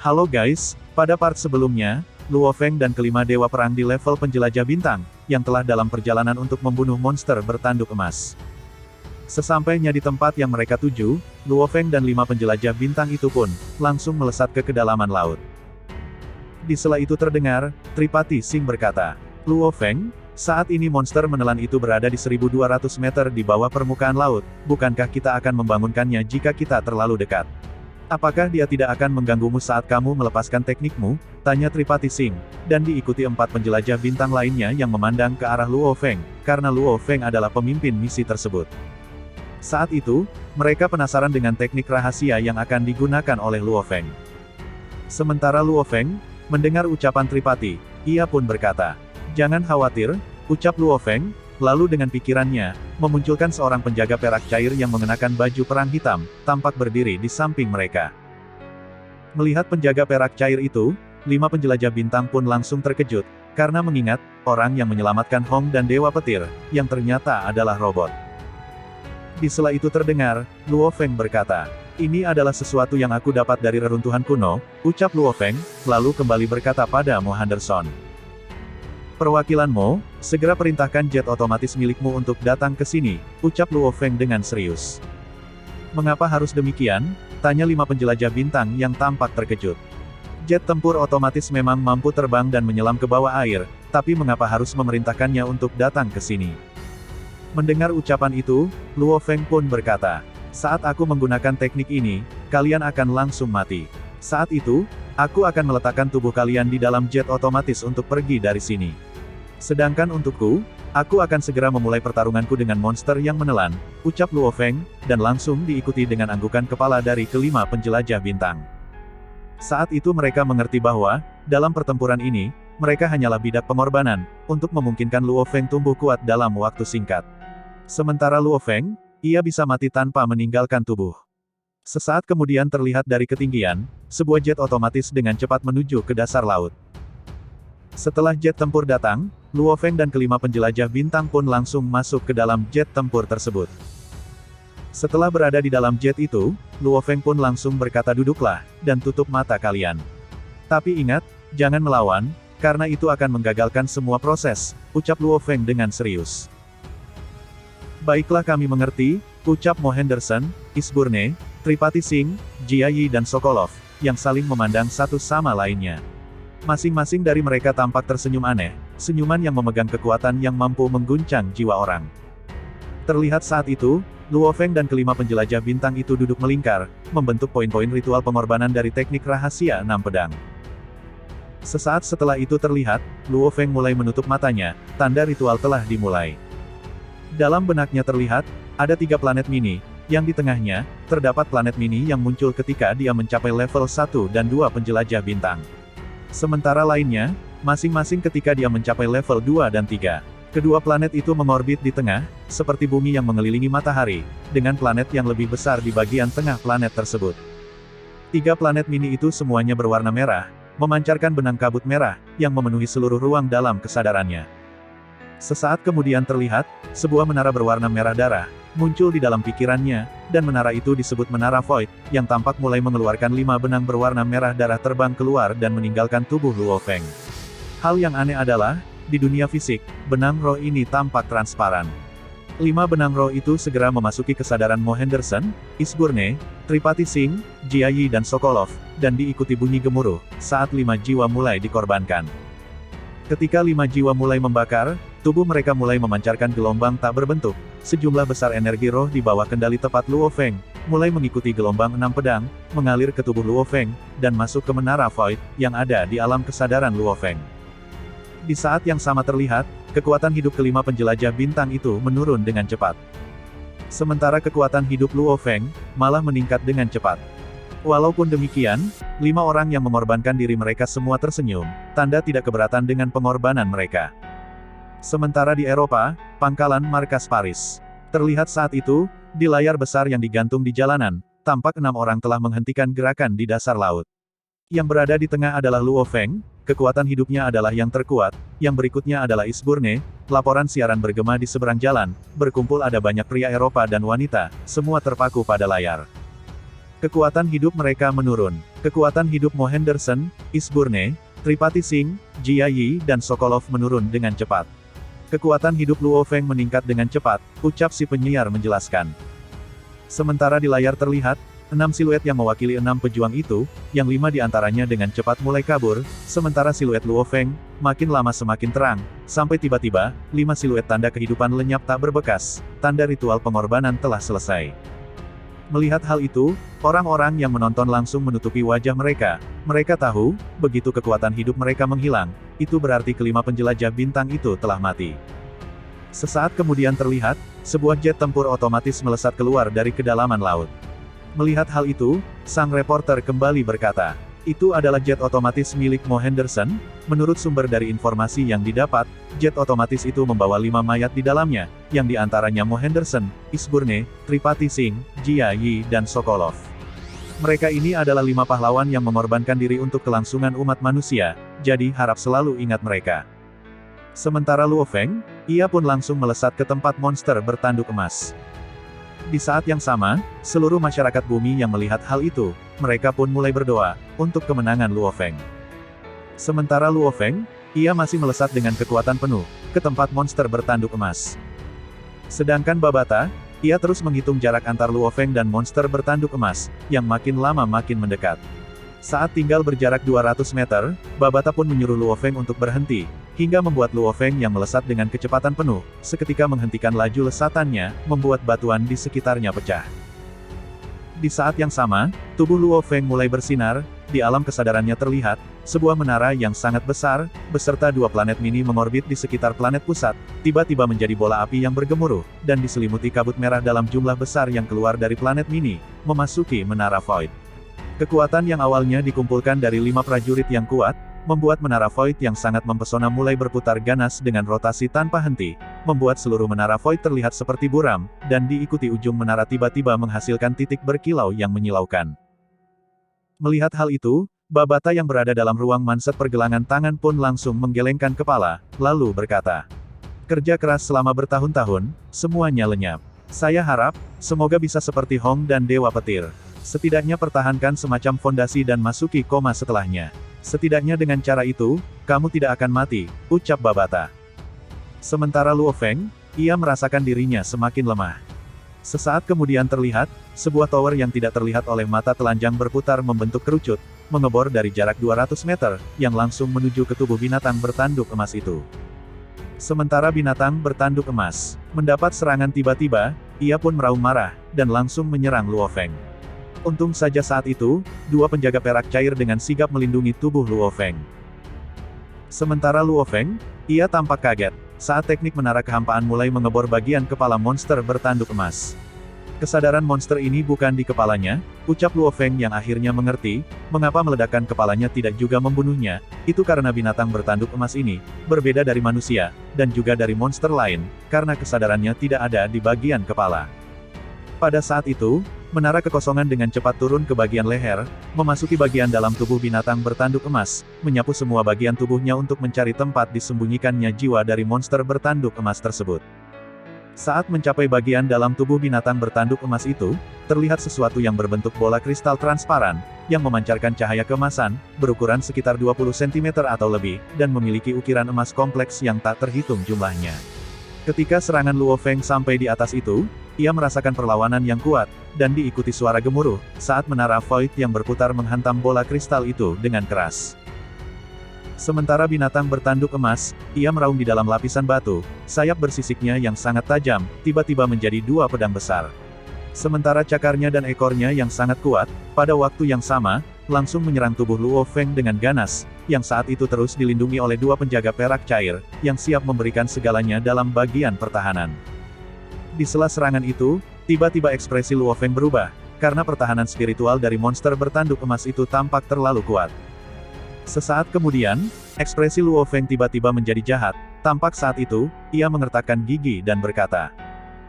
Halo guys, pada part sebelumnya, Luo Feng dan kelima dewa perang di level penjelajah bintang, yang telah dalam perjalanan untuk membunuh monster bertanduk emas. Sesampainya di tempat yang mereka tuju, Luo Feng dan 5 penjelajah bintang itu pun, langsung melesat ke kedalaman laut. Di sela itu terdengar, Tripati Singh berkata, Luo Feng, saat ini monster menelan itu berada di 1200 meter di bawah permukaan laut, bukankah kita akan membangunkannya jika kita terlalu dekat? Apakah dia tidak akan mengganggumu saat kamu melepaskan teknikmu? Tanya Tripati Singh, dan diikuti 4 penjelajah bintang lainnya yang memandang ke arah Luo Feng, karena Luo Feng adalah pemimpin misi tersebut. Saat itu, mereka penasaran dengan teknik rahasia yang akan digunakan oleh Luo Feng. Sementara Luo Feng mendengar ucapan Tripati, ia pun berkata, "Jangan khawatir," ucap Luo Feng, lalu dengan pikirannya, memunculkan seorang penjaga perak cair yang mengenakan baju perang hitam, tampak berdiri di samping mereka. Melihat penjaga perak cair itu, 5 penjelajah bintang pun langsung terkejut, karena mengingat, orang yang menyelamatkan Hong dan Dewa Petir, yang ternyata adalah robot. Di sela itu terdengar, Luo Feng berkata, "Ini adalah sesuatu yang aku dapat dari reruntuhan kuno," ucap Luo Feng, lalu kembali berkata pada Mo Henderson. "Perwakilanmu, segera perintahkan jet otomatis milikmu untuk datang ke sini," ucap Luo Feng dengan serius. "Mengapa harus demikian?" tanya 5 penjelajah bintang yang tampak terkejut. Jet tempur otomatis memang mampu terbang dan menyelam ke bawah air, tapi mengapa harus memerintahkannya untuk datang ke sini? Mendengar ucapan itu, Luo Feng pun berkata, "Saat aku menggunakan teknik ini, kalian akan langsung mati. Saat itu, aku akan meletakkan tubuh kalian di dalam jet otomatis untuk pergi dari sini. Sedangkan untukku, aku akan segera memulai pertarunganku dengan monster yang menelan," ucap Luo Feng, dan langsung diikuti dengan anggukan kepala dari kelima penjelajah bintang. Saat itu mereka mengerti bahwa, dalam pertempuran ini, mereka hanyalah bidak pengorbanan, untuk memungkinkan Luo Feng tumbuh kuat dalam waktu singkat. Sementara Luo Feng, ia bisa mati tanpa meninggalkan tubuh. Sesaat kemudian terlihat dari ketinggian, sebuah jet otomatis dengan cepat menuju ke dasar laut. Setelah jet tempur datang, Luo Feng dan kelima penjelajah bintang pun langsung masuk ke dalam jet tempur tersebut. Setelah berada di dalam jet itu, Luo Feng pun langsung berkata, "Duduklah, dan tutup mata kalian. Tapi ingat, jangan melawan, karena itu akan menggagalkan semua proses," ucap Luo Feng dengan serius. "Baiklah, kami mengerti," ucap Mo Henderson, Isburne, Tripati Singh, Jia Yi dan Sokolov, yang saling memandang satu sama lainnya. Masing-masing dari mereka tampak tersenyum aneh, senyuman yang memegang kekuatan yang mampu mengguncang jiwa orang. Terlihat saat itu, Luo Feng dan kelima penjelajah bintang itu duduk melingkar, membentuk poin-poin ritual pengorbanan dari teknik rahasia 6 pedang. Sesaat setelah itu terlihat, Luo Feng mulai menutup matanya, tanda ritual telah dimulai. Dalam benaknya terlihat, ada 3 planet mini, yang di tengahnya, terdapat planet mini yang muncul ketika dia mencapai level 1 dan 2 penjelajah bintang. Sementara lainnya, masing-masing ketika dia mencapai level 2 dan 3. Kedua planet itu mengorbit di tengah, seperti bumi yang mengelilingi matahari, dengan planet yang lebih besar di bagian tengah planet tersebut. 3 planet mini itu semuanya berwarna merah, memancarkan benang kabut merah, yang memenuhi seluruh ruang dalam kesadarannya. Sesaat kemudian terlihat, sebuah menara berwarna merah darah, muncul di dalam pikirannya, dan menara itu disebut Menara Void, yang tampak mulai mengeluarkan 5 benang berwarna merah darah terbang keluar dan meninggalkan tubuh Luo Feng. Hal yang aneh adalah, di dunia fisik, benang roh ini tampak transparan. 5 benang roh itu segera memasuki kesadaran Mo Henderson, Isburne, Tripati Singh, Jia Yi dan Sokolov, dan diikuti bunyi gemuruh, saat 5 jiwa mulai dikorbankan. Ketika 5 jiwa mulai membakar, tubuh mereka mulai memancarkan gelombang tak berbentuk, sejumlah besar energi roh di bawah kendali tepat Luo Feng, mulai mengikuti gelombang 6 pedang, mengalir ke tubuh Luo Feng, dan masuk ke Menara Void, yang ada di alam kesadaran Luo Feng. Di saat yang sama terlihat, kekuatan hidup kelima penjelajah bintang itu menurun dengan cepat. Sementara kekuatan hidup Luo Feng, malah meningkat dengan cepat. Walaupun demikian, 5 orang yang mengorbankan diri mereka semua tersenyum, tanda tidak keberatan dengan pengorbanan mereka. Sementara di Eropa, pangkalan markas Paris. Terlihat saat itu, di layar besar yang digantung di jalanan, tampak 6 orang telah menghentikan gerakan di dasar laut. Yang berada di tengah adalah Luo Feng, kekuatan hidupnya adalah yang terkuat, yang berikutnya adalah Isburne, laporan siaran bergema di seberang jalan, berkumpul ada banyak pria Eropa dan wanita, semua terpaku pada layar. Kekuatan hidup mereka menurun. Kekuatan hidup Mo Henderson, Isburne, Tripati Singh, Jia Yi dan Sokolov menurun dengan cepat. Kekuatan hidup Luo Feng meningkat dengan cepat, ucap si penyiar menjelaskan. Sementara di layar terlihat, 6 siluet yang mewakili 6 pejuang itu, yang 5 diantaranya dengan cepat mulai kabur, sementara siluet Luo Feng, makin lama semakin terang, sampai tiba-tiba, 5 siluet tanda kehidupan lenyap tak berbekas, tanda ritual pengorbanan telah selesai. Melihat hal itu, orang-orang yang menonton langsung menutupi wajah mereka. Mereka tahu, begitu kekuatan hidup mereka menghilang, itu berarti kelima penjelajah bintang itu telah mati. Sesaat kemudian terlihat, sebuah jet tempur otomatis melesat keluar dari kedalaman laut. Melihat hal itu, sang reporter kembali berkata, "Itu adalah jet otomatis milik Mo Henderson." Menurut sumber dari informasi yang didapat, jet otomatis itu membawa 5 mayat di dalamnya, yang diantaranya Mo Henderson, Isburne, Tripati Singh, Jia Yi dan Sokolov. Mereka ini adalah 5 pahlawan yang mengorbankan diri untuk kelangsungan umat manusia, jadi harap selalu ingat mereka. Sementara Luo Feng, ia pun langsung melesat ke tempat monster bertanduk emas. Di saat yang sama, seluruh masyarakat bumi yang melihat hal itu, mereka pun mulai berdoa untuk kemenangan Luo Feng. Sementara Luo Feng, ia masih melesat dengan kekuatan penuh ke tempat monster bertanduk emas. Sedangkan Babata, ia terus menghitung jarak antar Luo Feng dan monster bertanduk emas, yang makin lama makin mendekat. Saat tinggal berjarak 200 meter, Babata pun menyuruh Luo Feng untuk berhenti, hingga membuat Luo Feng yang melesat dengan kecepatan penuh, seketika menghentikan laju lesatannya, membuat batuan di sekitarnya pecah. Di saat yang sama, tubuh Luo Feng mulai bersinar, di alam kesadarannya terlihat, sebuah menara yang sangat besar, beserta 2 planet mini mengorbit di sekitar planet pusat, tiba-tiba menjadi bola api yang bergemuruh, dan diselimuti kabut merah dalam jumlah besar yang keluar dari planet mini, memasuki menara Void. Kekuatan yang awalnya dikumpulkan dari 5 prajurit yang kuat, membuat menara Void yang sangat mempesona mulai berputar ganas dengan rotasi tanpa henti, membuat seluruh menara Void terlihat seperti buram, dan diikuti ujung menara tiba-tiba menghasilkan titik berkilau yang menyilaukan. Melihat hal itu, Babata yang berada dalam ruang manset pergelangan tangan pun langsung menggelengkan kepala, lalu berkata, "Kerja keras selama bertahun-tahun, semuanya lenyap. Saya harap, semoga bisa seperti Hong dan Dewa Petir. Setidaknya pertahankan semacam fondasi dan masuki koma setelahnya. Setidaknya dengan cara itu, kamu tidak akan mati," ucap Babata. Sementara Luo Feng, ia merasakan dirinya semakin lemah. Sesaat kemudian terlihat, sebuah tower yang tidak terlihat oleh mata telanjang berputar membentuk kerucut, mengebor dari jarak 200 meter, yang langsung menuju ke tubuh binatang bertanduk emas itu. Sementara binatang bertanduk emas mendapat serangan tiba-tiba, ia pun meraung marah, dan langsung menyerang Luo Feng. Untung saja saat itu, 2 penjaga perak cair dengan sigap melindungi tubuh Luo Feng. Sementara Luo Feng, ia tampak kaget, saat teknik menara kehampaan mulai mengebor bagian kepala monster bertanduk emas. Kesadaran monster ini bukan di kepalanya, ucap Luo Feng yang akhirnya mengerti, mengapa meledakkan kepalanya tidak juga membunuhnya, itu karena binatang bertanduk emas ini, berbeda dari manusia, dan juga dari monster lain, karena kesadarannya tidak ada di bagian kepala. Pada saat itu, menara kekosongan dengan cepat turun ke bagian leher, memasuki bagian dalam tubuh binatang bertanduk emas, menyapu semua bagian tubuhnya untuk mencari tempat disembunyikannya jiwa dari monster bertanduk emas tersebut. Saat mencapai bagian dalam tubuh binatang bertanduk emas itu, terlihat sesuatu yang berbentuk bola kristal transparan, yang memancarkan cahaya keemasan, berukuran sekitar 20 cm atau lebih, dan memiliki ukiran emas kompleks yang tak terhitung jumlahnya. Ketika serangan Luo Feng sampai di atas itu, ia merasakan perlawanan yang kuat, dan diikuti suara gemuruh, saat menara Void yang berputar menghantam bola kristal itu dengan keras. Sementara binatang bertanduk emas, ia meraung di dalam lapisan batu, sayap bersisiknya yang sangat tajam, tiba-tiba menjadi 2 pedang besar. Sementara cakarnya dan ekornya yang sangat kuat, pada waktu yang sama, langsung menyerang tubuh Luo Feng dengan ganas, yang saat itu terus dilindungi oleh 2 penjaga perak cair, yang siap memberikan segalanya dalam bagian pertahanan. Di sela serangan itu, tiba-tiba ekspresi Luo Feng berubah, karena pertahanan spiritual dari monster bertanduk emas itu tampak terlalu kuat. Sesaat kemudian, ekspresi Luo Feng tiba-tiba menjadi jahat, tampak saat itu, ia mengertakkan gigi dan berkata,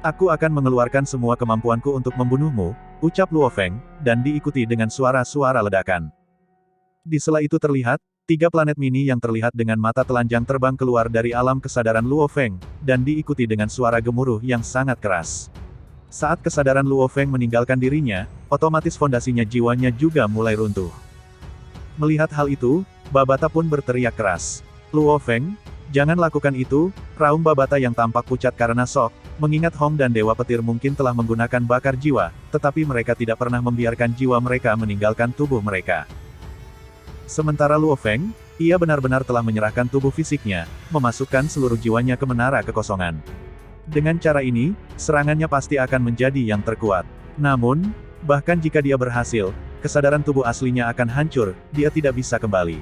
"Aku akan mengeluarkan semua kemampuanku untuk membunuhmu," ucap Luo Feng, dan diikuti dengan suara-suara ledakan. Di sela itu terlihat, 3 planet mini yang terlihat dengan mata telanjang terbang keluar dari alam kesadaran Luo Feng, dan diikuti dengan suara gemuruh yang sangat keras. Saat kesadaran Luo Feng meninggalkan dirinya, otomatis fondasinya jiwanya juga mulai runtuh. Melihat hal itu, Babata pun berteriak keras. Luo Feng, jangan lakukan itu, raung Babata yang tampak pucat karena shock, mengingat Hong dan Dewa Petir mungkin telah menggunakan bakar jiwa, tetapi mereka tidak pernah membiarkan jiwa mereka meninggalkan tubuh mereka. Sementara Luo Feng, ia benar-benar telah menyerahkan tubuh fisiknya, memasukkan seluruh jiwanya ke menara kekosongan. Dengan cara ini, serangannya pasti akan menjadi yang terkuat. Namun, bahkan jika dia berhasil, kesadaran tubuh aslinya akan hancur, dia tidak bisa kembali.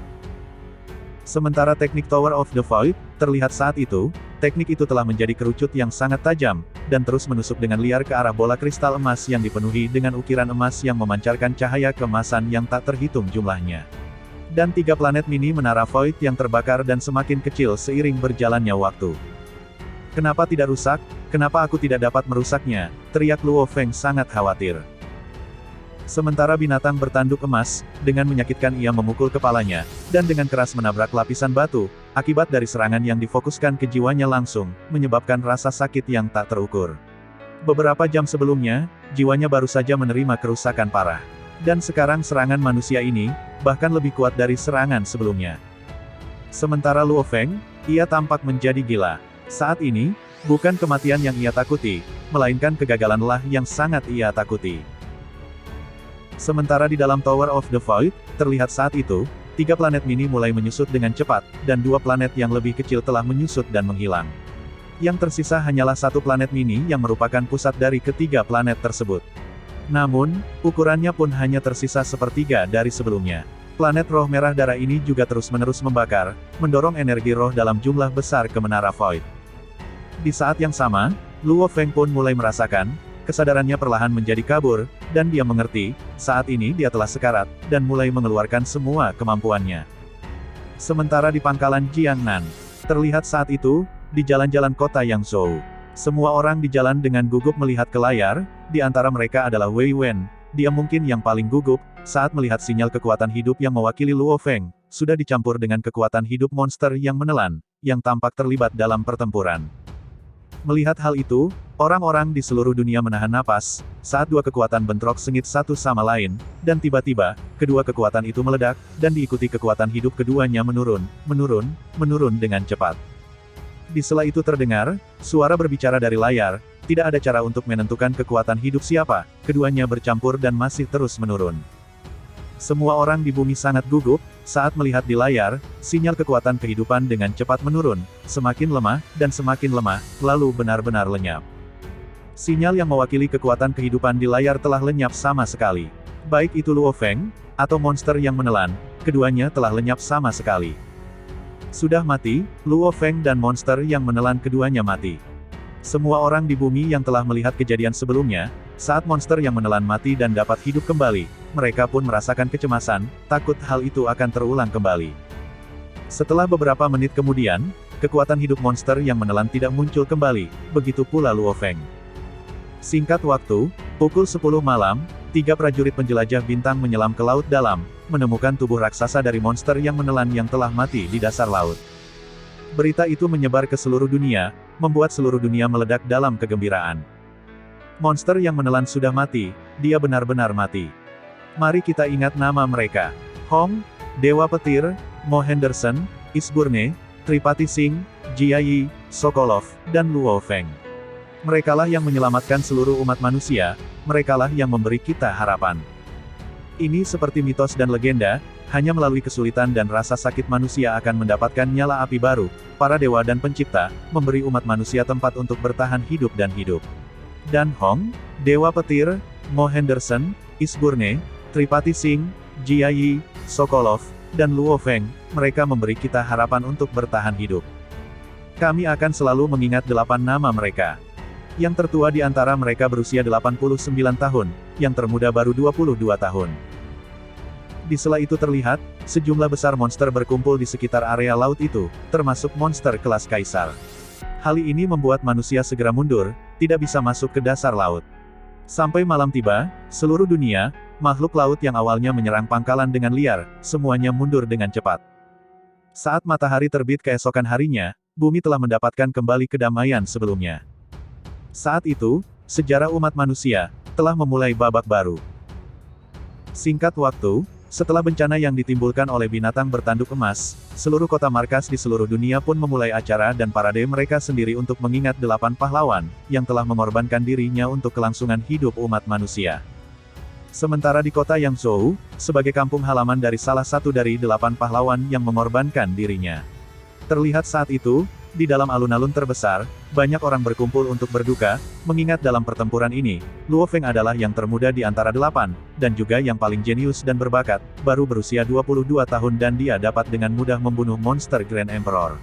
Sementara teknik Tower of the Void, terlihat saat itu, teknik itu telah menjadi kerucut yang sangat tajam, dan terus menusuk dengan liar ke arah bola kristal emas yang dipenuhi dengan ukiran emas yang memancarkan cahaya keemasan yang tak terhitung jumlahnya. Dan 3 planet mini menara Void yang terbakar dan semakin kecil seiring berjalannya waktu. Kenapa tidak rusak? Kenapa aku tidak dapat merusaknya? Teriak Luo Feng sangat khawatir. Sementara binatang bertanduk emas, dengan menyakitkan ia memukul kepalanya, dan dengan keras menabrak lapisan batu, akibat dari serangan yang difokuskan ke jiwanya langsung, menyebabkan rasa sakit yang tak terukur. Beberapa jam sebelumnya, jiwanya baru saja menerima kerusakan parah. Dan sekarang serangan manusia ini, bahkan lebih kuat dari serangan sebelumnya. Sementara Luo Feng, ia tampak menjadi gila. Saat ini, bukan kematian yang ia takuti, melainkan kegagalanlah yang sangat ia takuti. Sementara di dalam Tower of the Void, terlihat saat itu, 3 planet mini mulai menyusut dengan cepat, dan 2 planet yang lebih kecil telah menyusut dan menghilang. Yang tersisa hanyalah 1 planet mini yang merupakan pusat dari ketiga planet tersebut. Namun, ukurannya pun hanya tersisa sepertiga dari sebelumnya. Planet roh merah darah ini juga terus-menerus membakar, mendorong energi roh dalam jumlah besar ke menara Void. Di saat yang sama, Luo Feng pun mulai merasakan, kesadarannya perlahan menjadi kabur, dan dia mengerti, saat ini dia telah sekarat, dan mulai mengeluarkan semua kemampuannya. Sementara di pangkalan Jiangnan, terlihat saat itu, di jalan-jalan kota Yangzhou. Semua orang di jalan dengan gugup melihat ke layar, di antara mereka adalah Wei Wen. Dia mungkin yang paling gugup, saat melihat sinyal kekuatan hidup yang mewakili Luo Feng, sudah dicampur dengan kekuatan hidup monster yang menelan, yang tampak terlibat dalam pertempuran. Melihat hal itu, orang-orang di seluruh dunia menahan napas, saat 2 kekuatan bentrok sengit satu sama lain, dan tiba-tiba, kedua kekuatan itu meledak, dan diikuti kekuatan hidup keduanya menurun dengan cepat. Di sela itu terdengar, suara berbicara dari layar, tidak ada cara untuk menentukan kekuatan hidup siapa, keduanya bercampur dan masih terus menurun. Semua orang di bumi sangat gugup, saat melihat di layar, sinyal kekuatan kehidupan dengan cepat menurun, semakin lemah, dan semakin lemah, lalu benar-benar lenyap. Sinyal yang mewakili kekuatan kehidupan di layar telah lenyap sama sekali. Baik itu Luo Feng, atau monster yang menelan, keduanya telah lenyap sama sekali. Sudah mati, Luo Feng dan monster yang menelan keduanya mati. Semua orang di bumi yang telah melihat kejadian sebelumnya, saat monster yang menelan mati dan dapat hidup kembali, mereka pun merasakan kecemasan, takut hal itu akan terulang kembali. Setelah beberapa menit kemudian, kekuatan hidup monster yang menelan tidak muncul kembali, begitu pula Luo Feng. Singkat waktu, pukul 10 malam, 3 prajurit penjelajah bintang menyelam ke laut dalam, menemukan tubuh raksasa dari monster yang menelan yang telah mati di dasar laut. Berita itu menyebar ke seluruh dunia, membuat seluruh dunia meledak dalam kegembiraan. Monster yang menelan sudah mati, dia benar-benar mati. Mari kita ingat nama mereka. Hong, Dewa Petir, Mo Henderson, Isburne, Tripati Singh, Jia Yi, Sokolov, dan Luo Feng. Merekalah yang menyelamatkan seluruh umat manusia, merekalah yang memberi kita harapan. Ini seperti mitos dan legenda, hanya melalui kesulitan dan rasa sakit manusia akan mendapatkan nyala api baru, para dewa dan pencipta, memberi umat manusia tempat untuk bertahan hidup dan hidup. Dan Hong, Dewa Petir, Mo Henderson, Isburne, Tripati Singh, Jia Yi, Sokolov, dan Luo Feng, mereka memberi kita harapan untuk bertahan hidup. Kami akan selalu mengingat 8 nama mereka. Yang tertua di antara mereka berusia 89 tahun, yang termuda baru 22 tahun. Di sela itu terlihat, sejumlah besar monster berkumpul di sekitar area laut itu, termasuk monster kelas kaisar. Hal ini membuat manusia segera mundur, tidak bisa masuk ke dasar laut. Sampai malam tiba, seluruh dunia, makhluk laut yang awalnya menyerang pangkalan dengan liar, semuanya mundur dengan cepat. Saat matahari terbit keesokan harinya, bumi telah mendapatkan kembali kedamaian sebelumnya. Saat itu, sejarah umat manusia telah memulai babak baru. Singkat waktu, Setelah bencana yang ditimbulkan oleh binatang bertanduk emas, seluruh kota markas di seluruh dunia pun memulai acara dan parade mereka sendiri untuk mengingat 8 pahlawan, yang telah mengorbankan dirinya untuk kelangsungan hidup umat manusia. Sementara di kota Yangzhou, sebagai kampung halaman dari salah satu dari 8 pahlawan yang mengorbankan dirinya. Terlihat saat itu, di dalam alun-alun terbesar, banyak orang berkumpul untuk berduka, mengingat dalam pertempuran ini, Luo Feng adalah yang termuda di antara 8, dan juga yang paling jenius dan berbakat, baru berusia 22 tahun dan dia dapat dengan mudah membunuh monster Grand Emperor.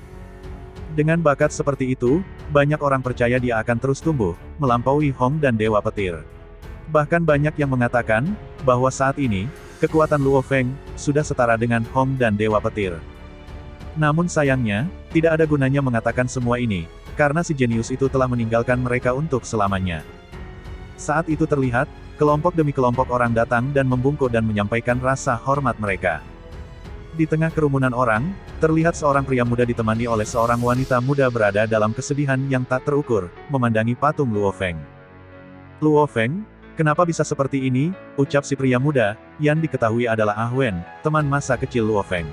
Dengan bakat seperti itu, banyak orang percaya dia akan terus tumbuh, melampaui Hong dan Dewa Petir. Bahkan banyak yang mengatakan, bahwa saat ini, kekuatan Luo Feng, sudah setara dengan Hong dan Dewa Petir. Namun sayangnya, tidak ada gunanya mengatakan semua ini, karena si jenius itu telah meninggalkan mereka untuk selamanya. Saat itu terlihat, kelompok demi kelompok orang datang dan membungkuk dan menyampaikan rasa hormat mereka. Di tengah kerumunan orang, terlihat seorang pria muda ditemani oleh seorang wanita muda berada dalam kesedihan yang tak terukur, memandangi patung Luo Feng. Luo Feng, kenapa bisa seperti ini? Ucap si pria muda, yang diketahui adalah Ah Wen, teman masa kecil Luo Feng.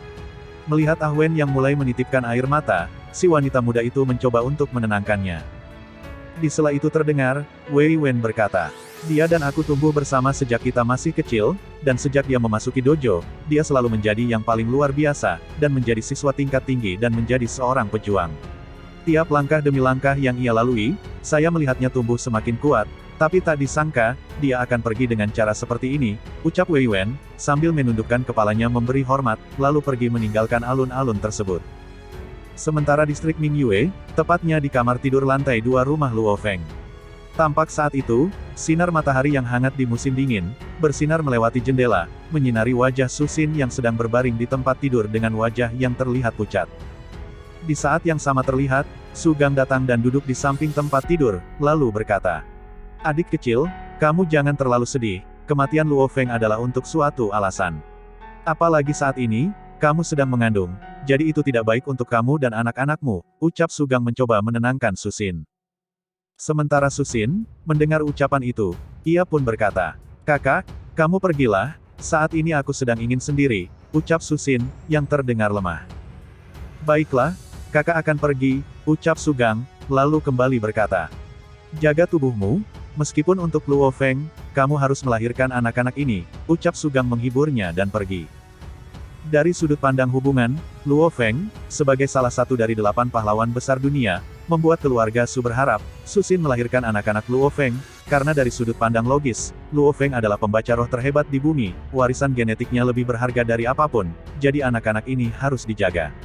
Melihat Ah Wen yang mulai menitipkan air mata, si wanita muda itu mencoba untuk menenangkannya. Di sela itu terdengar, Wei Wen berkata, "Dia dan aku tumbuh bersama sejak kita masih kecil, dan sejak dia memasuki dojo, dia selalu menjadi yang paling luar biasa, dan menjadi siswa tingkat tinggi dan menjadi seorang pejuang. Tiap langkah demi langkah yang ia lalui, saya melihatnya tumbuh semakin kuat, tapi tak disangka, dia akan pergi dengan cara seperti ini," ucap Wei Wen, sambil menundukkan kepalanya memberi hormat, lalu pergi meninggalkan alun-alun tersebut. Sementara distrik Mingyue, tepatnya di kamar tidur lantai 2 rumah Luo Feng. Tampak saat itu, sinar matahari yang hangat di musim dingin, bersinar melewati jendela, menyinari wajah Su Xin yang sedang berbaring di tempat tidur dengan wajah yang terlihat pucat. Di saat yang sama terlihat, Su Gang datang dan duduk di samping tempat tidur, lalu berkata, "Adik kecil, kamu jangan terlalu sedih, kematian Luo Feng adalah untuk suatu alasan. Apalagi saat ini, kamu sedang mengandung, jadi itu tidak baik untuk kamu dan anak-anakmu," ucap Su Gang mencoba menenangkan Su Xin. Sementara Su Xin, mendengar ucapan itu, ia pun berkata, "Kakak, kamu pergilah, saat ini aku sedang ingin sendiri," ucap Su Xin, yang terdengar lemah. "Baiklah, kakak akan pergi," ucap Su Gang, lalu kembali berkata, "Jaga tubuhmu. Meskipun untuk Luo Feng, kamu harus melahirkan anak-anak ini," ucap Su Gang menghiburnya dan pergi. Dari sudut pandang hubungan, Luo Feng, sebagai salah satu dari 8 pahlawan besar dunia, membuat keluarga Su berharap, Su Xin melahirkan anak-anak Luo Feng, karena dari sudut pandang logis, Luo Feng adalah pembaca roh terhebat di bumi, warisan genetiknya lebih berharga dari apapun, jadi anak-anak ini harus dijaga.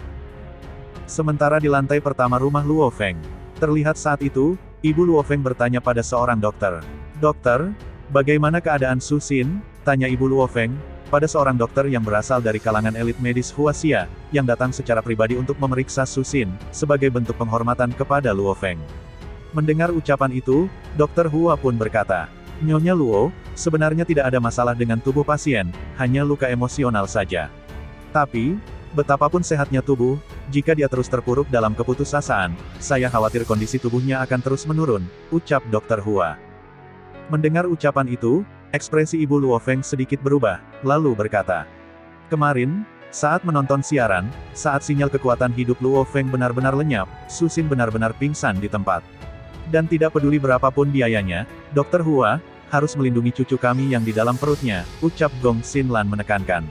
Sementara di lantai pertama rumah Luo Feng, terlihat saat itu, Ibu Luo Feng bertanya pada seorang dokter. "Dokter, bagaimana keadaan Su Xin?" tanya Ibu Luo Feng, pada seorang dokter yang berasal dari kalangan elit medis Huaxia, yang datang secara pribadi untuk memeriksa Su Xin, sebagai bentuk penghormatan kepada Luo Feng. Mendengar ucapan itu, Dokter Hua pun berkata, "Nyonya Luo, sebenarnya tidak ada masalah dengan tubuh pasien, hanya luka emosional saja. Tapi, betapapun sehatnya tubuh, jika dia terus terpuruk dalam keputusasaan, saya khawatir kondisi tubuhnya akan terus menurun," ucap Dokter Hua. Mendengar ucapan itu, ekspresi Ibu Luo Feng sedikit berubah, lalu berkata, "Kemarin, saat menonton siaran, saat sinyal kekuatan hidup Luo Feng benar-benar lenyap, Su Xin benar-benar pingsan di tempat. Dan tidak peduli berapapun biayanya, Dokter Hua harus melindungi cucu kami yang di dalam perutnya," ucap Gong Xinlan menekankan.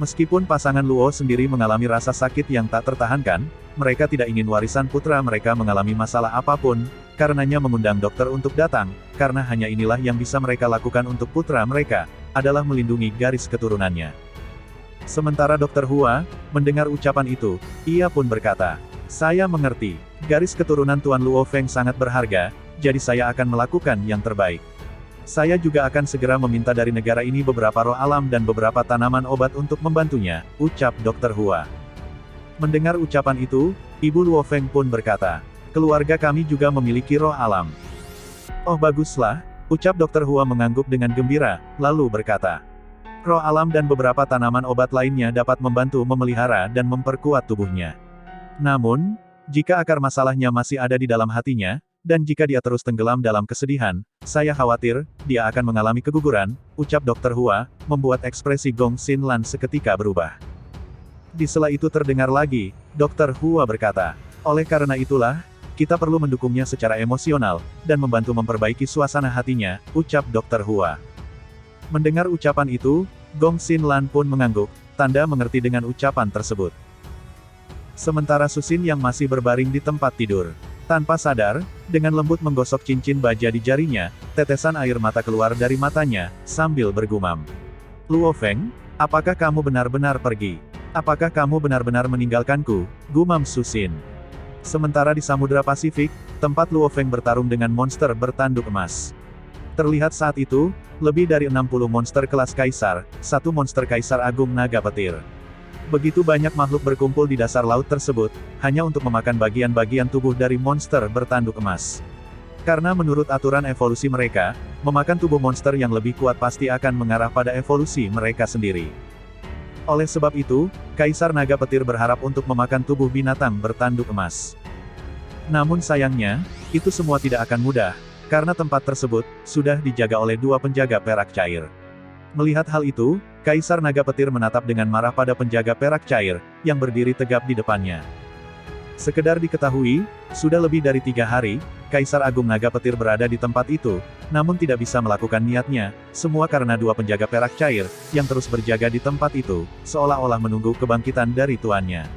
Meskipun pasangan Luo sendiri mengalami rasa sakit yang tak tertahankan, mereka tidak ingin warisan putra mereka mengalami masalah apapun, karenanya mengundang dokter untuk datang, karena hanya inilah yang bisa mereka lakukan untuk putra mereka, adalah melindungi garis keturunannya. Sementara Dokter Hua, mendengar ucapan itu, ia pun berkata, "Saya mengerti, garis keturunan Tuan Luo Feng sangat berharga, jadi saya akan melakukan yang terbaik. Saya juga akan segera meminta dari negara ini beberapa roh alam dan beberapa tanaman obat untuk membantunya," ucap Dokter Hua. Mendengar ucapan itu, Ibu Luo Feng pun berkata, "Keluarga kami juga memiliki roh alam." "Oh baguslah," ucap Dokter Hua mengangguk dengan gembira, lalu berkata, "Roh alam dan beberapa tanaman obat lainnya dapat membantu memelihara dan memperkuat tubuhnya. Namun, jika akar masalahnya masih ada di dalam hatinya, Dan jika dia terus tenggelam dalam kesedihan, saya khawatir, dia akan mengalami keguguran, ucap Dr. Hua, membuat ekspresi Gong Xinlan seketika berubah. Di sela itu terdengar lagi, Dr. Hua berkata, oleh karena itulah, kita perlu mendukungnya secara emosional, dan membantu memperbaiki suasana hatinya, ucap Dr. Hua. Mendengar ucapan itu, Gong Xinlan pun mengangguk, tanda mengerti dengan ucapan tersebut. Sementara Susin yang masih berbaring di tempat tidur. Tanpa sadar, dengan lembut menggosok cincin baja di jarinya, tetesan air mata keluar dari matanya, sambil bergumam. Luo Feng, apakah kamu benar-benar pergi? Apakah kamu benar-benar meninggalkanku? Gumam Susin. Sementara di Samudra Pasifik, tempat Luo Feng bertarung dengan monster bertanduk emas. Terlihat saat itu, lebih dari 60 monster kelas kaisar, satu monster kaisar agung naga petir. Begitu banyak makhluk berkumpul di dasar laut tersebut, hanya untuk memakan bagian-bagian tubuh dari monster bertanduk emas. Karena menurut aturan evolusi mereka, memakan tubuh monster yang lebih kuat pasti akan mengarah pada evolusi mereka sendiri. Oleh sebab itu, Kaisar Naga Petir berharap untuk memakan tubuh binatang bertanduk emas. Namun sayangnya, itu semua tidak akan mudah, karena tempat tersebut sudah dijaga oleh dua penjaga perak cair. Melihat hal itu, Kaisar Naga Petir menatap dengan marah pada penjaga perak cair, yang berdiri tegap di depannya. Sekedar diketahui, sudah lebih dari 3 hari, Kaisar Agung Naga Petir berada di tempat itu, namun tidak bisa melakukan niatnya, semua karena dua penjaga perak cair, yang terus berjaga di tempat itu, seolah-olah menunggu kebangkitan dari tuannya.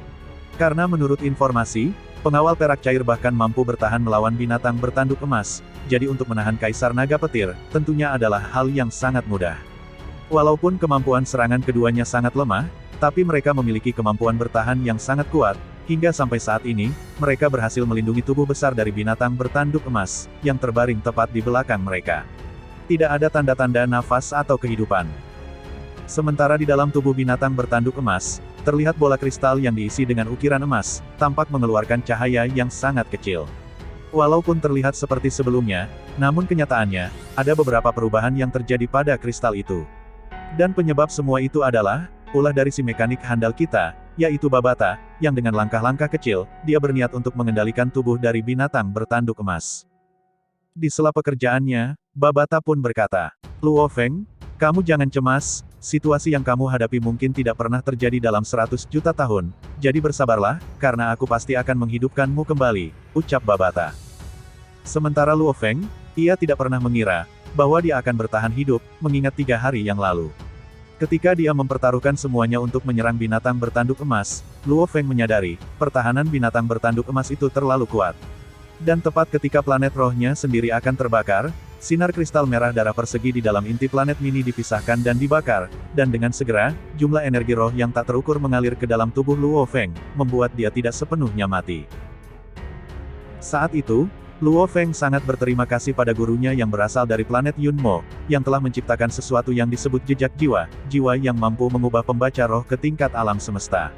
Karena menurut informasi, pengawal perak cair bahkan mampu bertahan melawan binatang bertanduk emas, jadi untuk menahan Kaisar Naga Petir, tentunya adalah hal yang sangat mudah. Walaupun kemampuan serangan keduanya sangat lemah, tapi mereka memiliki kemampuan bertahan yang sangat kuat, hingga sampai saat ini, mereka berhasil melindungi tubuh besar dari binatang bertanduk emas, yang terbaring tepat di belakang mereka. Tidak ada tanda-tanda nafas atau kehidupan. Sementara di dalam tubuh binatang bertanduk emas, terlihat bola kristal yang diisi dengan ukiran emas, tampak mengeluarkan cahaya yang sangat kecil. Walaupun terlihat seperti sebelumnya, namun kenyataannya, ada beberapa perubahan yang terjadi pada kristal itu. Dan penyebab semua itu adalah, ulah dari si mekanik handal kita, yaitu Babata, yang dengan langkah-langkah kecil, dia berniat untuk mengendalikan tubuh dari binatang bertanduk emas. Di sela pekerjaannya, Babata pun berkata, Luo Feng, kamu jangan cemas, situasi yang kamu hadapi mungkin tidak pernah terjadi dalam 100 juta tahun, jadi bersabarlah, karena aku pasti akan menghidupkanmu kembali, ucap Babata. Sementara Luo Feng, ia tidak pernah mengira, bahwa dia akan bertahan hidup, mengingat 3 hari yang lalu. Ketika dia mempertaruhkan semuanya untuk menyerang binatang bertanduk emas, Luo Feng menyadari, pertahanan binatang bertanduk emas itu terlalu kuat. Dan tepat ketika planet rohnya sendiri akan terbakar, sinar kristal merah darah persegi di dalam inti planet mini dipisahkan dan dibakar, dan dengan segera, jumlah energi roh yang tak terukur mengalir ke dalam tubuh Luo Feng, membuat dia tidak sepenuhnya mati. Saat itu, Luo Feng sangat berterima kasih pada gurunya yang berasal dari planet Yunmo, yang telah menciptakan sesuatu yang disebut jejak jiwa, jiwa yang mampu mengubah pembaca roh ke tingkat alam semesta.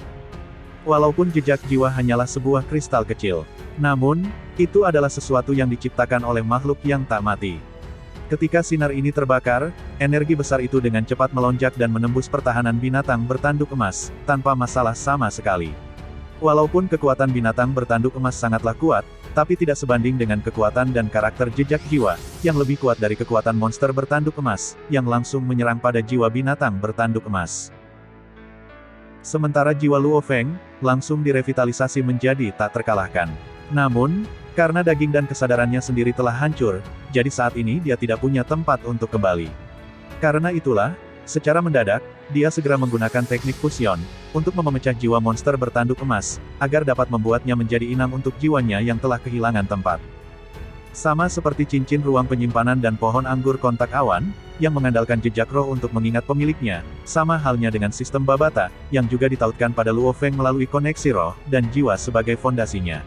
Walaupun jejak jiwa hanyalah sebuah kristal kecil, namun, itu adalah sesuatu yang diciptakan oleh makhluk yang tak mati. Ketika sinar ini terbakar, energi besar itu dengan cepat melonjak dan menembus pertahanan binatang bertanduk emas, tanpa masalah sama sekali. Walaupun kekuatan binatang bertanduk emas sangatlah kuat, tapi tidak sebanding dengan kekuatan dan karakter jejak jiwa, yang lebih kuat dari kekuatan monster bertanduk emas, yang langsung menyerang pada jiwa binatang bertanduk emas. Sementara jiwa Luo Feng, langsung direvitalisasi menjadi tak terkalahkan. Namun, karena daging dan kesadarannya sendiri telah hancur, jadi saat ini dia tidak punya tempat untuk kembali. Karena itulah, secara mendadak, dia segera menggunakan teknik fusion, untuk memecah jiwa monster bertanduk emas, agar dapat membuatnya menjadi inang untuk jiwanya yang telah kehilangan tempat. Sama seperti cincin ruang penyimpanan dan pohon anggur kontak awan, yang mengandalkan jejak roh untuk mengingat pemiliknya, sama halnya dengan sistem Babata, yang juga ditautkan pada Luo Feng melalui koneksi roh, dan jiwa sebagai fondasinya.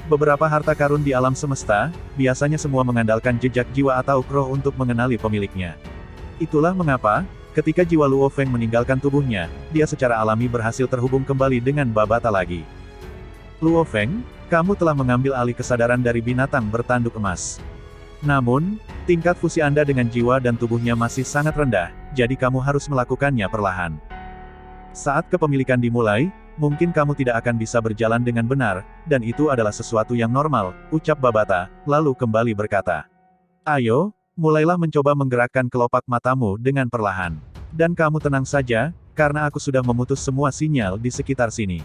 Beberapa harta karun di alam semesta, biasanya semua mengandalkan jejak jiwa atau roh untuk mengenali pemiliknya. Itulah mengapa, ketika jiwa Luo Feng meninggalkan tubuhnya, dia secara alami berhasil terhubung kembali dengan Babata lagi. Luo Feng, kamu telah mengambil alih kesadaran dari binatang bertanduk emas. Namun, tingkat fusi Anda dengan jiwa dan tubuhnya masih sangat rendah, jadi kamu harus melakukannya perlahan. Saat kepemilikan dimulai, Mungkin kamu tidak akan bisa berjalan dengan benar, dan itu adalah sesuatu yang normal, ucap Babata, lalu kembali berkata. Ayo, mulailah mencoba menggerakkan kelopak matamu dengan perlahan. Dan kamu tenang saja, karena aku sudah memutus semua sinyal di sekitar sini.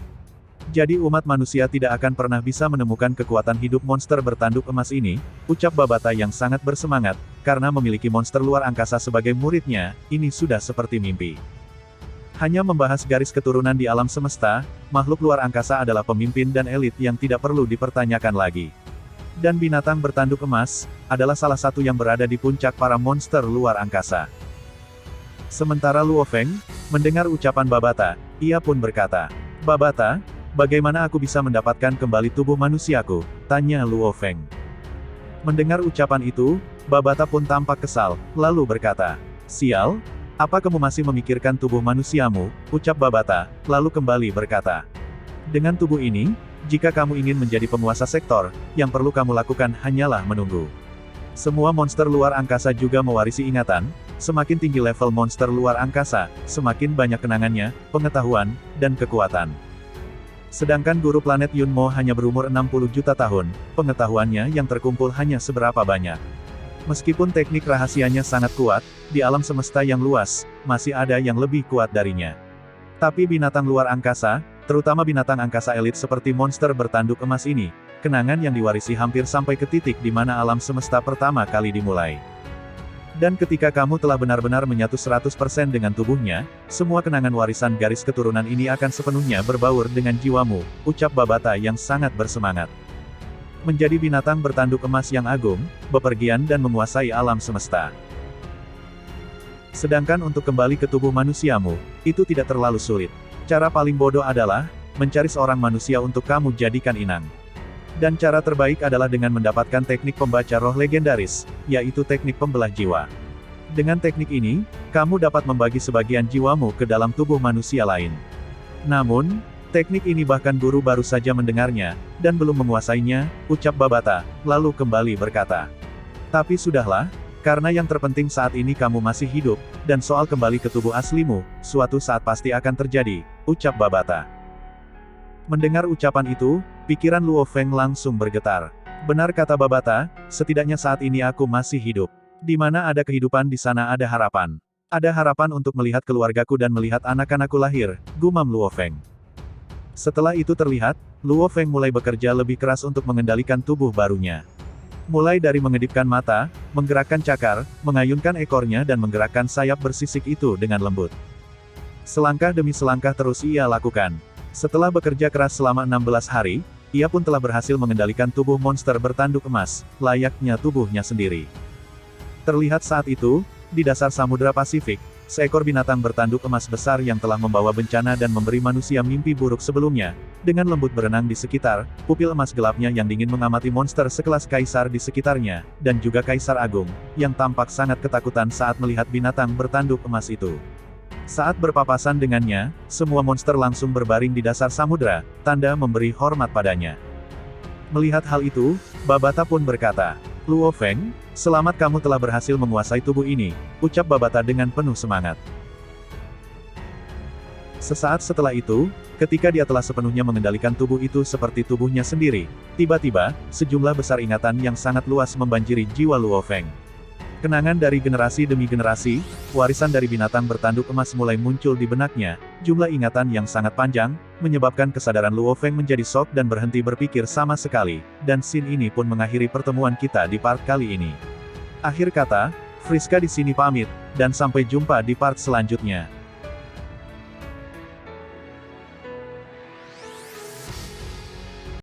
Jadi umat manusia tidak akan pernah bisa menemukan kekuatan hidup monster bertanduk emas ini, ucap Babata yang sangat bersemangat, karena memiliki monster luar angkasa sebagai muridnya, ini sudah seperti mimpi. Hanya membahas garis keturunan di alam semesta, makhluk luar angkasa adalah pemimpin dan elit yang tidak perlu dipertanyakan lagi. Dan binatang bertanduk emas, adalah salah satu yang berada di puncak para monster luar angkasa. Sementara Luo Feng, mendengar ucapan Babata, ia pun berkata, Babata, bagaimana aku bisa mendapatkan kembali tubuh manusiaku? Tanya Luo Feng. Mendengar ucapan itu, Babata pun tampak kesal, lalu berkata, Sial, apa kamu masih memikirkan tubuh manusiamu? Ucap Babata, lalu kembali berkata. Dengan tubuh ini, jika kamu ingin menjadi penguasa sektor, yang perlu kamu lakukan hanyalah menunggu. Semua monster luar angkasa juga mewarisi ingatan, semakin tinggi level monster luar angkasa, semakin banyak kenangannya, pengetahuan, dan kekuatan. Sedangkan guru planet Yunmo hanya berumur 60 juta tahun, pengetahuannya yang terkumpul hanya seberapa banyak. Meskipun teknik rahasianya sangat kuat, di alam semesta yang luas, masih ada yang lebih kuat darinya. Tapi binatang luar angkasa, terutama binatang angkasa elit seperti monster bertanduk emas ini, kenangan yang diwarisi hampir sampai ke titik di mana alam semesta pertama kali dimulai. Dan ketika kamu telah benar-benar menyatu 100% dengan tubuhnya, semua kenangan warisan garis keturunan ini akan sepenuhnya berbaur dengan jiwamu, ucap Babata yang sangat bersemangat. Menjadi binatang bertanduk emas yang agung, bepergian dan menguasai alam semesta. Sedangkan untuk kembali ke tubuh manusiamu, itu tidak terlalu sulit. Cara paling bodoh adalah, mencari seorang manusia untuk kamu jadikan inang. Dan cara terbaik adalah dengan mendapatkan teknik pembaca roh legendaris, yaitu teknik pembelah jiwa. Dengan teknik ini, kamu dapat membagi sebagian jiwamu ke dalam tubuh manusia lain. Namun, teknik ini bahkan guru baru saja mendengarnya, dan belum menguasainya, ucap Babata, lalu kembali berkata. Tapi sudahlah, karena yang terpenting saat ini kamu masih hidup, dan soal kembali ke tubuh aslimu, suatu saat pasti akan terjadi, ucap Babata. Mendengar ucapan itu, pikiran Luo Feng langsung bergetar. Benar kata Babata, setidaknya saat ini aku masih hidup. Di mana ada kehidupan di sana ada harapan. Ada harapan untuk melihat keluargaku dan melihat anak-anakku lahir, gumam Luo Feng. Setelah itu terlihat, Luo Feng mulai bekerja lebih keras untuk mengendalikan tubuh barunya. Mulai dari mengedipkan mata, menggerakkan cakar, mengayunkan ekornya dan menggerakkan sayap bersisik itu dengan lembut. Selangkah demi selangkah terus ia lakukan. Setelah bekerja keras selama 16 hari, ia pun telah berhasil mengendalikan tubuh monster bertanduk emas, layaknya tubuhnya sendiri. Terlihat saat itu, di dasar Samudra Pasifik, seekor binatang bertanduk emas besar yang telah membawa bencana dan memberi manusia mimpi buruk sebelumnya, dengan lembut berenang di sekitar, pupil emas gelapnya yang dingin mengamati monster sekelas kaisar di sekitarnya, dan juga kaisar agung, yang tampak sangat ketakutan saat melihat binatang bertanduk emas itu. Saat berpapasan dengannya, semua monster langsung berbaring di dasar samudra, tanda memberi hormat padanya. Melihat hal itu, Babata pun berkata, Luo Feng, selamat kamu telah berhasil menguasai tubuh ini, ucap Babata dengan penuh semangat. Sesaat setelah itu, ketika dia telah sepenuhnya mengendalikan tubuh itu seperti tubuhnya sendiri, tiba-tiba, sejumlah besar ingatan yang sangat luas membanjiri jiwa Luo Feng. Kenangan dari generasi demi generasi, warisan dari binatang bertanduk emas mulai muncul di benaknya, jumlah ingatan yang sangat panjang, menyebabkan kesadaran Luo Feng menjadi shock dan berhenti berpikir sama sekali, dan scene ini pun mengakhiri pertemuan kita di part kali ini. Akhir kata, Friska di sini pamit, dan sampai jumpa di part selanjutnya.